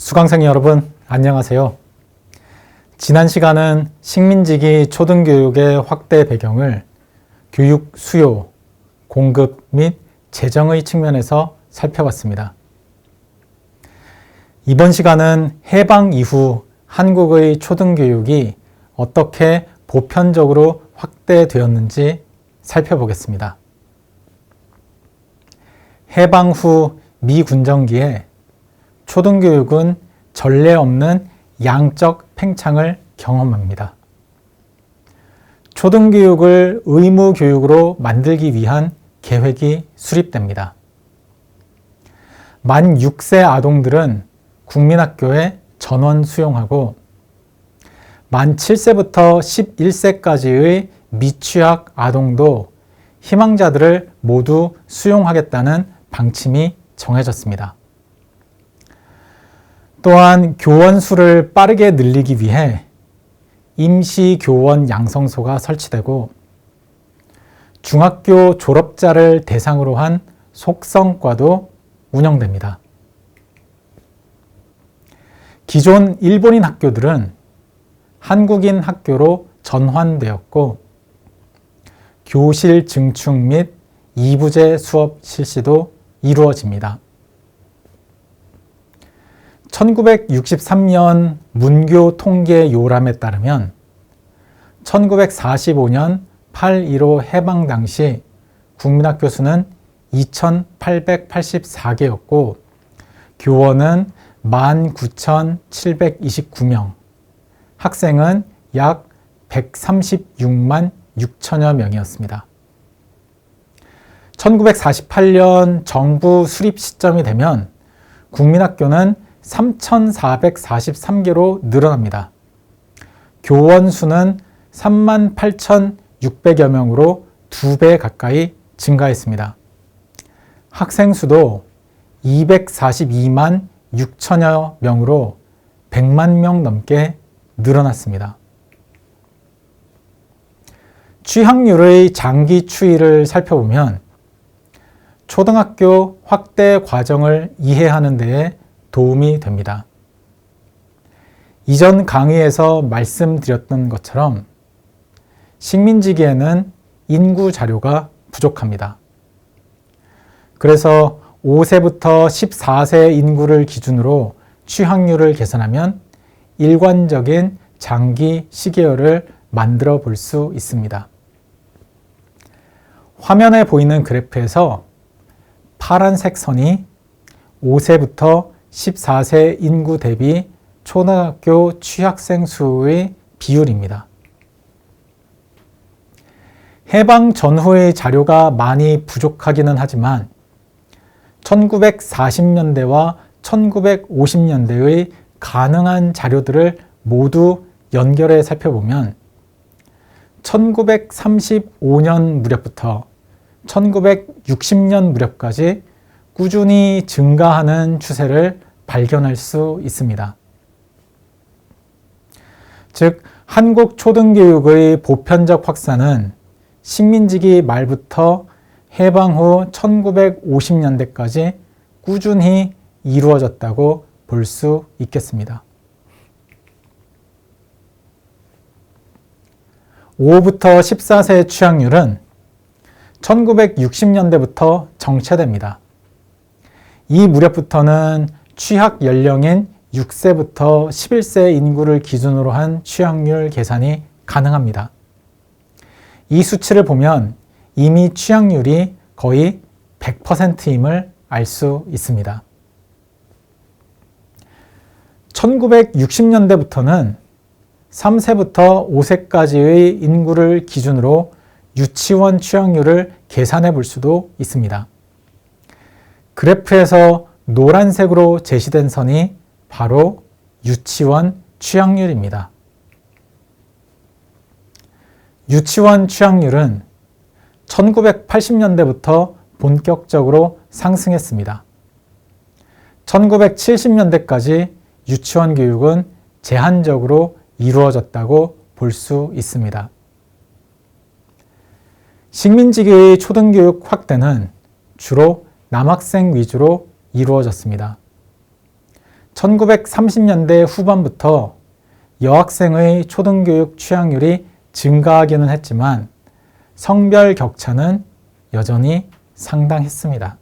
수강생 여러분, 안녕하세요. 지난 시간은 식민지기 초등교육의 확대 배경을 교육 수요, 공급 및 재정의 측면에서 살펴봤습니다. 이번 시간은 해방 이후 한국의 초등교육이 어떻게 보편적으로 확대되었는지 살펴보겠습니다. 해방 후 미군정기에 초등교육은 전례 없는 양적 팽창을 경험합니다. 초등교육을 의무교육으로 만들기 위한 계획이 수립됩니다. 만 6세 아동들은 국민학교에 전원 수용하고 만 7세부터 11세까지의 미취학 아동도 희망자들을 모두 수용하겠다는 방침이 정해졌습니다. 또한 교원 수를 빠르게 늘리기 위해 임시교원 양성소가 설치되고 중학교 졸업자를 대상으로 한 속성과도 운영됩니다. 기존 일본인 학교들은 한국인 학교로 전환되었고 교실 증축 및 2부제 수업 실시도 이루어집니다. 1963년 문교 통계 요람에 따르면 1945년 8.15 해방 당시 국민학교 수는 2,884개였고 교원은 19,729명, 학생은 약 136만 6천여 명이었습니다. 1948년 정부 수립 시점이 되면 국민학교는 3,443개로 늘어납니다. 교원 수는 38,600여 명으로 2배 가까이 증가했습니다. 학생 수도 242만 6천여 명으로 100만 명 넘게 늘어났습니다. 취학률의 장기 추이를 살펴보면 초등학교 확대 과정을 이해하는 데에 도움이 됩니다. 이전 강의에서 말씀드렸던 것처럼 식민지기에는 인구 자료가 부족합니다. 그래서 5세부터 14세 인구를 기준으로 취학률을 계산하면 일관적인 장기 시계열을 만들어 볼 수 있습니다. 화면에 보이는 그래프에서 파란색 선이 5세부터 14세 인구 대비 초등학교 취학생 수의 비율입니다. 해방 전후의 자료가 많이 부족하기는 하지만 1940년대와 1950년대의 가능한 자료들을 모두 연결해 살펴보면 1935년 무렵부터 1960년 무렵까지 꾸준히 증가하는 추세를 발견할 수 있습니다. 즉, 한국 초등교육의 보편적 확산은 식민지기 말부터 해방 후 1950년대까지 꾸준히 이루어졌다고 볼 수 있겠습니다. 5부터 14세 취학률은 1960년대부터 정체됩니다. 이 무렵부터는 취학 연령인 6세부터 11세 인구를 기준으로 한 취학률 계산이 가능합니다. 이 수치를 보면 이미 취학률이 거의 100%임을 알 수 있습니다. 1960년대부터는 3세부터 5세까지의 인구를 기준으로 유치원 취학률을 계산해 볼 수도 있습니다. 그래프에서 노란색으로 제시된 선이 바로 유치원 취학률입니다. 유치원 취학률은 1980년대부터 본격적으로 상승했습니다. 1970년대까지 유치원 교육은 제한적으로 이루어졌다고 볼 수 있습니다. 식민지기의 초등교육 확대는 주로 남학생 위주로 이루어졌습니다. 1930년대 후반부터 여학생의 초등교육 취학률이 증가하기는 했지만 성별 격차는 여전히 상당했습니다.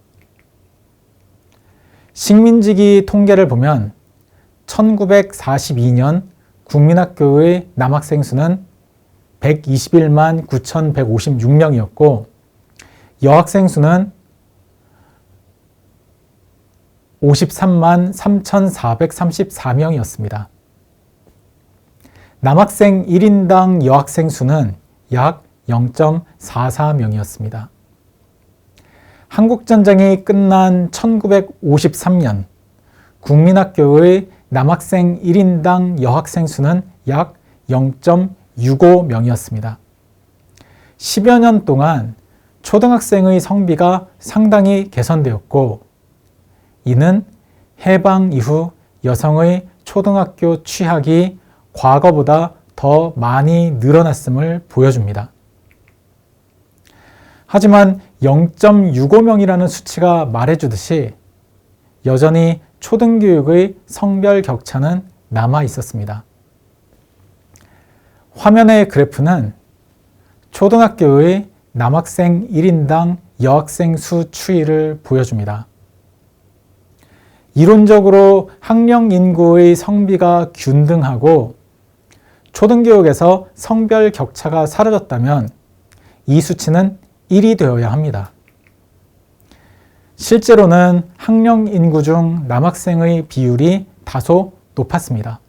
식민지기 통계를 보면 1942년 국민학교의 남학생 수는 121만 9,156명이었고 여학생 수는 53만 3,434명이었습니다. 남학생 1인당 여학생 수는 약 0.44명이었습니다. 한국전쟁이 끝난 1953년 국민학교의 남학생 1인당 여학생 수는 약 0.65명이었습니다. 10여 년 동안 초등학생의 성비가 상당히 개선되었고 이는 해방 이후 여성의 초등학교 취학이 과거보다 더 많이 늘어났음을 보여줍니다. 하지만 0.65명이라는 수치가 말해주듯이 여전히 초등교육의 성별 격차는 남아 있었습니다. 화면의 그래프는 초등학교의 남학생 1인당 여학생 수 추이를 보여줍니다. 이론적으로 학령 인구의 성비가 균등하고 초등교육에서 성별 격차가 사라졌다면 이 수치는 1이 되어야 합니다. 실제로는 학령 인구 중 남학생의 비율이 다소 높았습니다.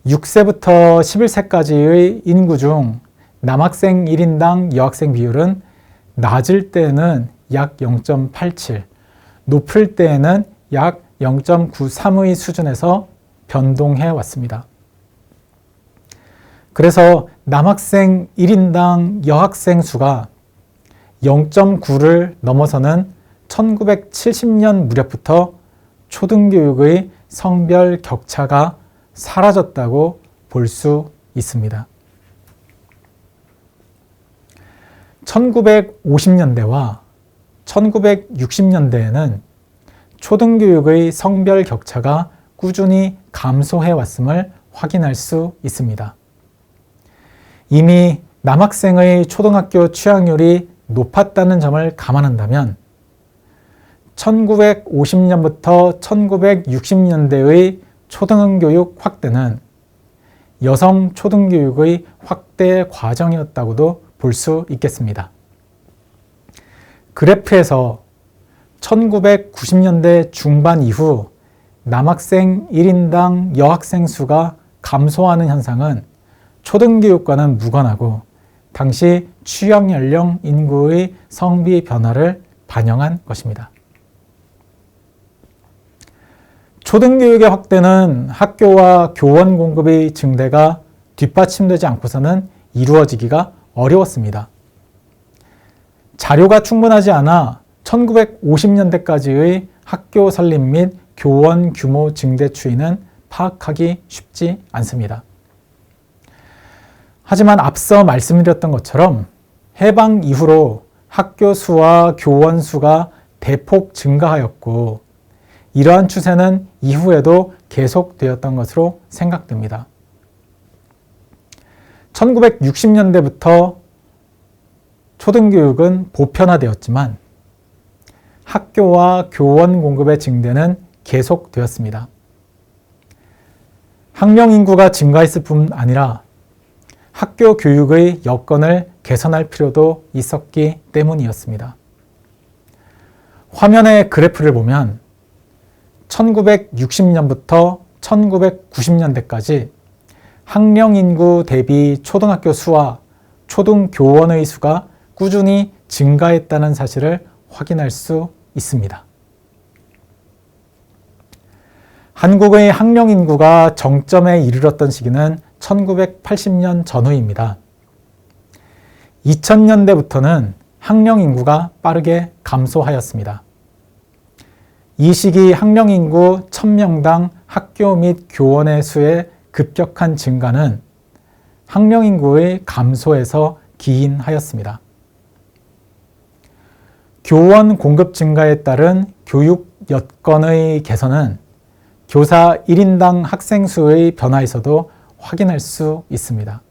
6세부터 11세까지의 인구 중 남학생 1인당 여학생 비율은 낮을 때에는 약 0.87, 높을 때에는 약 0.93의 수준에서 변동해 왔습니다. 그래서 남학생 1인당 여학생 수가 0.9를 넘어서는 1970년 무렵부터 초등교육의 성별 격차가 사라졌다고 볼 수 있습니다. 1950년대와 1960년대에는 초등교육의 성별 격차가 꾸준히 감소해 왔음을 확인할 수 있습니다. 이미 남학생의 초등학교 취학률이 높았다는 점을 감안한다면 1950년부터 1960년대의 초등교육 확대는 여성 초등교육의 확대 과정이었다고도 볼 수 있겠습니다. 그래프에서 1990년대 중반 이후 남학생 1인당 여학생 수가 감소하는 현상은 초등교육과는 무관하고 당시 취학연령 인구의 성비 변화를 반영한 것입니다. 초등교육의 확대는 학교와 교원 공급의 증대가 뒷받침되지 않고서는 이루어지기가 어려웠습니다. 자료가 충분하지 않아 1950년대까지의 학교 설립 및 교원 규모 증대 추이는 파악하기 쉽지 않습니다. 하지만 앞서 말씀드렸던 것처럼 해방 이후로 학교 수와 교원 수가 대폭 증가하였고 이러한 추세는 이후에도 계속되었던 것으로 생각됩니다. 1960년대부터 초등교육은 보편화되었지만 학교와 교원 공급의 증대는 계속되었습니다. 학령 인구가 증가했을 뿐 아니라 학교 교육의 여건을 개선할 필요도 있었기 때문이었습니다. 화면의 그래프를 보면 1960년부터 1990년대까지 학령 인구 대비 초등학교 수와 초등교원의 수가 꾸준히 증가했다는 사실을 확인할 수 있습니다. 한국의 학령 인구가 정점에 이르렀던 시기는 1980년 전후입니다. 2000년대부터는 학령 인구가 빠르게 감소하였습니다. 이 시기 학령 인구 1000명당 학교 및 교원의 수의 급격한 증가는 학령 인구의 감소에서 기인하였습니다. 교원 공급 증가에 따른 교육 여건의 개선은 교사 1인당 학생 수의 변화에서도 확인할 수 있습니다.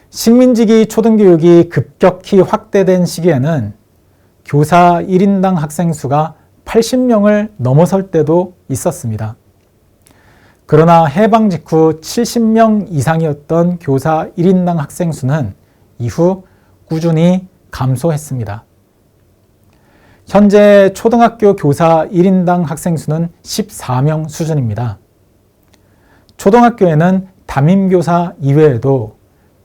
식민지기 초등교육이 급격히 확대된 시기에는 교사 1인당 학생 수가 80명을 넘어설 때도 있었습니다. 그러나 해방 직후 70명 이상이었던 교사 1인당 학생 수는 이후 꾸준히 감소했습니다. 현재 초등학교 교사 1인당 학생 수는 14명 수준입니다. 초등학교에는 담임교사 이외에도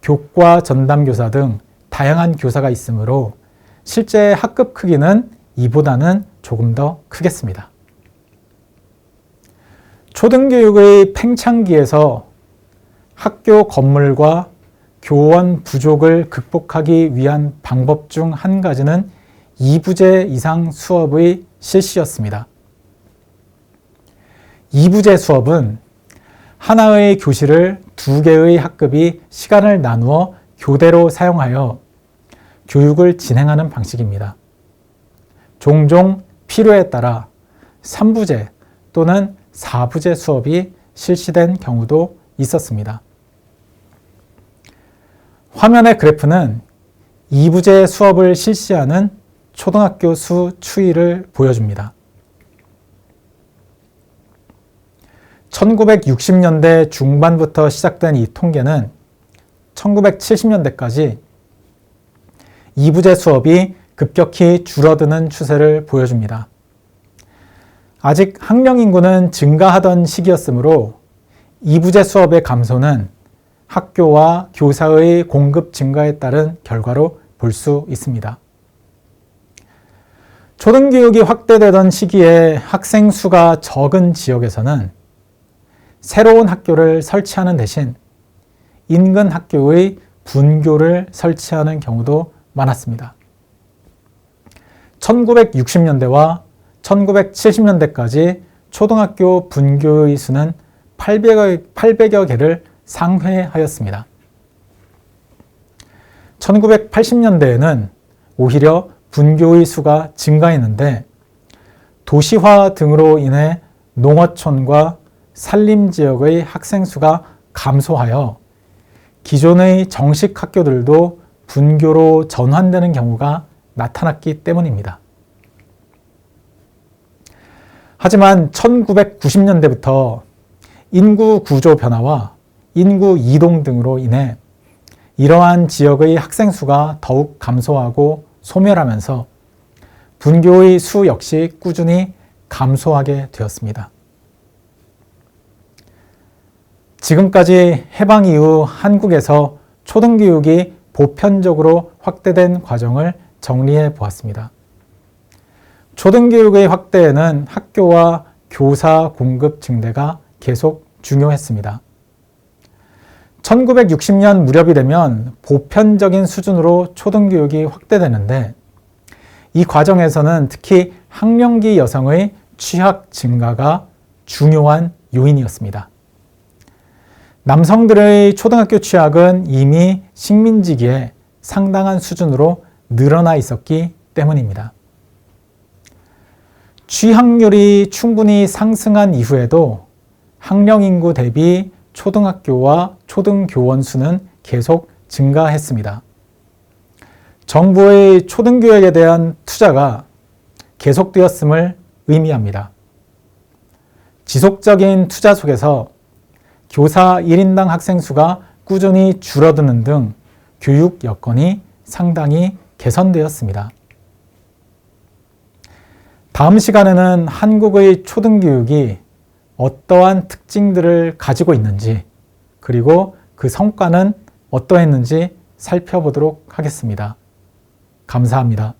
교과 전담교사 등 다양한 교사가 있으므로 실제 학급 크기는 이보다는 조금 더 크겠습니다. 초등교육의 팽창기에서 학교 건물과 교원 부족을 극복하기 위한 방법 중 한 가지는 2부제 이상 수업의 실시였습니다. 2부제 수업은 하나의 교실을 2개의 학급이 시간을 나누어 교대로 사용하여 교육을 진행하는 방식입니다. 종종 필요에 따라 3부제 또는 4부제 수업이 실시된 경우도 있었습니다. 화면의 그래프는 2부제 수업을 실시하는 초등학교 수 추이를 보여줍니다. 1960년대 중반부터 시작된 이 통계는 1970년대까지 2부제 수업이 급격히 줄어드는 추세를 보여줍니다. 아직 학령 인구는 증가하던 시기였으므로 2부제 수업의 감소는 학교와 교사의 공급 증가에 따른 결과로 볼 수 있습니다. 초등교육이 확대되던 시기에 학생 수가 적은 지역에서는 새로운 학교를 설치하는 대신 인근 학교의 분교를 설치하는 경우도 많았습니다. 1960년대와 1970년대까지 초등학교 분교의 수는 800여 개를 상회하였습니다. 1980년대에는 오히려 분교의 수가 증가했는데 도시화 등으로 인해 농어촌과 산림지역의 학생 수가 감소하여 기존의 정식 학교들도 분교로 전환되는 경우가 나타났기 때문입니다. 하지만 1990년대부터 인구 구조 변화와 인구 이동 등으로 인해 이러한 지역의 학생 수가 더욱 감소하고 소멸하면서 분교의 수 역시 꾸준히 감소하게 되었습니다. 지금까지 해방 이후 한국에서 초등교육이 보편적으로 확대된 과정을 정리해 보았습니다. 초등교육의 확대에는 학교와 교사 공급 증대가 계속 중요했습니다. 1960년 무렵이 되면 보편적인 수준으로 초등교육이 확대되는데 이 과정에서는 특히 학령기 여성의 취학 증가가 중요한 요인이었습니다. 남성들의 초등학교 취학은 이미 식민지기에 상당한 수준으로 늘어나 있었기 때문입니다. 취학률이 충분히 상승한 이후에도 학령 인구 대비 초등학교와 초등교원 수는 계속 증가했습니다. 정부의 초등교육에 대한 투자가 계속되었음을 의미합니다. 지속적인 투자 속에서 교사 1인당 학생 수가 꾸준히 줄어드는 등 교육 여건이 상당히 개선되었습니다. 다음 시간에는 한국의 초등교육이 어떠한 특징들을 가지고 있는지 그리고 그 성과는 어떠했는지 살펴보도록 하겠습니다. 감사합니다.